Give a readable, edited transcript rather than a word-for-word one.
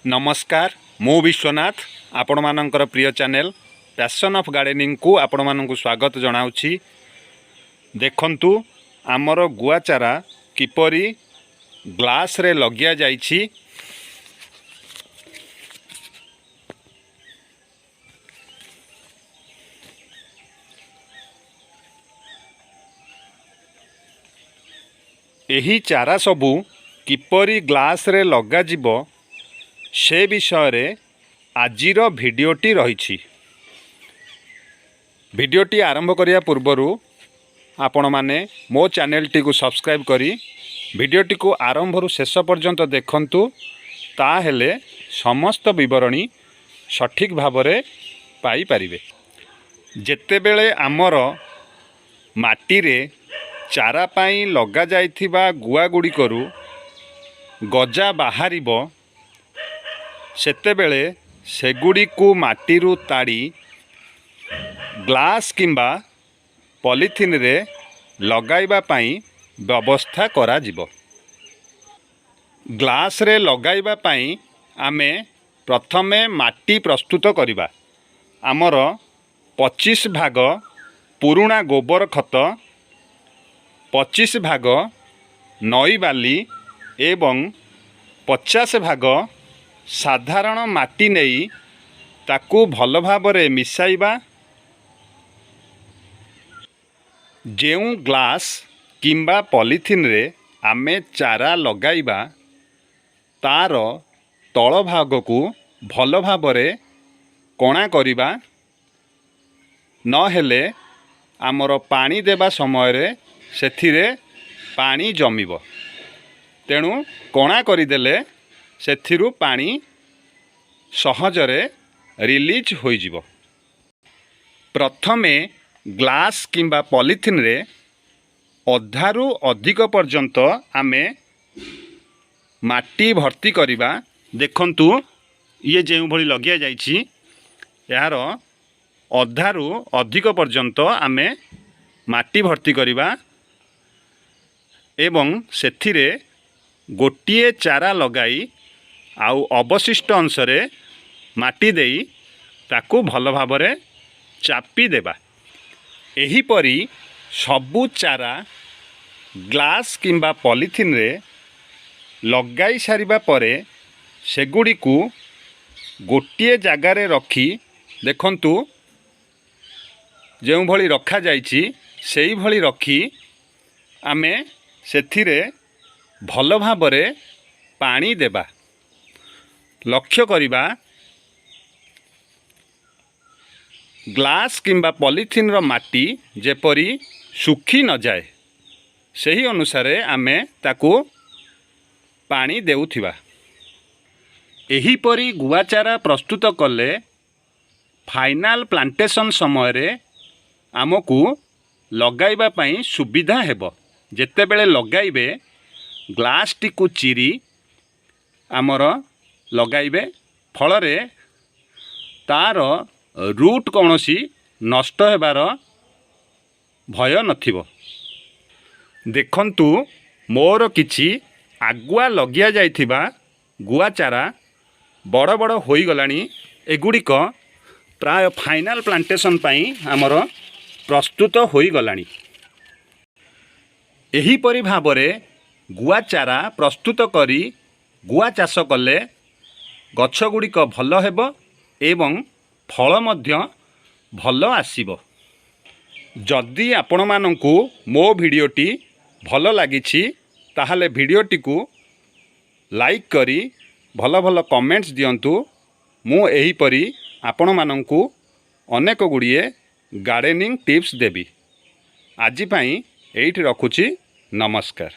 नमस्कार मु विश्वनाथ आपण मानकर प्रिय चैनल पैशन ऑफ गार्डनिंग को आपण मानकु स्वागत जनाउछि। देखंतु आमर गुआ चारा किपरि ग्लास रे लगिया जाइछि। एही चारा सबु किपरि ग्लास रे लगा जिवो से विषय रे आजिर भिडियोटी रही। भिडियोटी आरंभ करिया पूर्वरु आपण माने मो चैनल टी को सब्सक्राइब करी भिडियोटी को आरंभरु शेष पर्यंत देखंतु, ताहेले समस्त विवरणी सठिक भावरे पाई परिबे। जेतेबेले आमर माटी रे चारा पाई लगा जाइथिबा गुआ गुडी करू गजा बाहरिबो, सेतेबेले सेगुडी को माटीरू ताड़ी ग्लास किंबा पॉलिथिन रे लगाइबा पाई व्यवस्था करा जिवो। ग्लास रे लगाइबा पाई आमे प्रथमे माटी प्रस्तुत करिबा। आमर 25 भाग पुरुणा गोबर खत, 25 भाग नई बाली एवं 50 भाग साधारण माटी नहीं ताकू भल भावरे मिसाइबा। जेउ ग्लास किंबा पॉलिथिन रे आमे चारा लगाइबा तार तल भाग को भल भावरे कणा करिबा, नहेले आमर पानी देबा समय रे सेथिरे पानी जमिबो। तेणु कणा करिदेले सेथिरु पानी सहजरे रिलीज होई जिवो। प्रथमे ग्लास किंबा पॉलिथिन रे अधारु अधिक पर्यंत आमे माटी भर्ती करिबा। देखंतु ये जेउ भली लगिया जाइछि, यार अधारु अधिक पर्यंत आमे माटी भर्ती करिबा एवं सेथिरे गोटिए चारा लगाई आउ अवशिष्ट अंशरे माटी देई ताकू भल भावरे चापी देबा। एही परी सबु चारा ग्लास किंबा पॉलिथिन रे लगाई सारिबा परे सेगुडी को गोटिए जगारे रखी, देखंतु जेउ भली रखा जाइछि सेही भली रखी आमे सेथिरे भल भावरे पानी देबा। लक्ष्य करिबा ग्लास किंबा पॉलिथिन रो माटी जेपरी सुखी न जाए, सही अनुसार आमे ताकू पानी देउथिबा। एही परी गुआ चारा प्रस्तुत कले फाइनल प्लांटेशन समय रे आमको लगाइबा पई सुविधा हेबो। जेतेबेले लगाइबे ग्लास टी को चिरी आमर लगाइबे, फलरे तार रूट कौनसी नष्ट हेबार भय नथिबो। देखंतु मोर किछि आगुआ लगिया जाइथिबा गुआ चारा बड़ बड़ होई गलानी। एगुड़िक प्राय फाइनल प्लांटेशन पाई आमर प्रस्तुत होई गलानी। एही परि भाबरे गुआ चारा प्रस्तुत करी गुआ चाष कले गछ गुड़िक भल हेबो एवं फल मध्य भल आसीबो। जदि आपण मानंकु मो भिडियोटी भल लागिछि ताहाले भिडियोटी को लाइक करी भल भल कमेंट्स दियंतु। मु एही परी आपण मानंकु अनेक गुड़िए गार्डनिंग टिप्स देबी। आजि पई एइठी रखुछि। नमस्कार।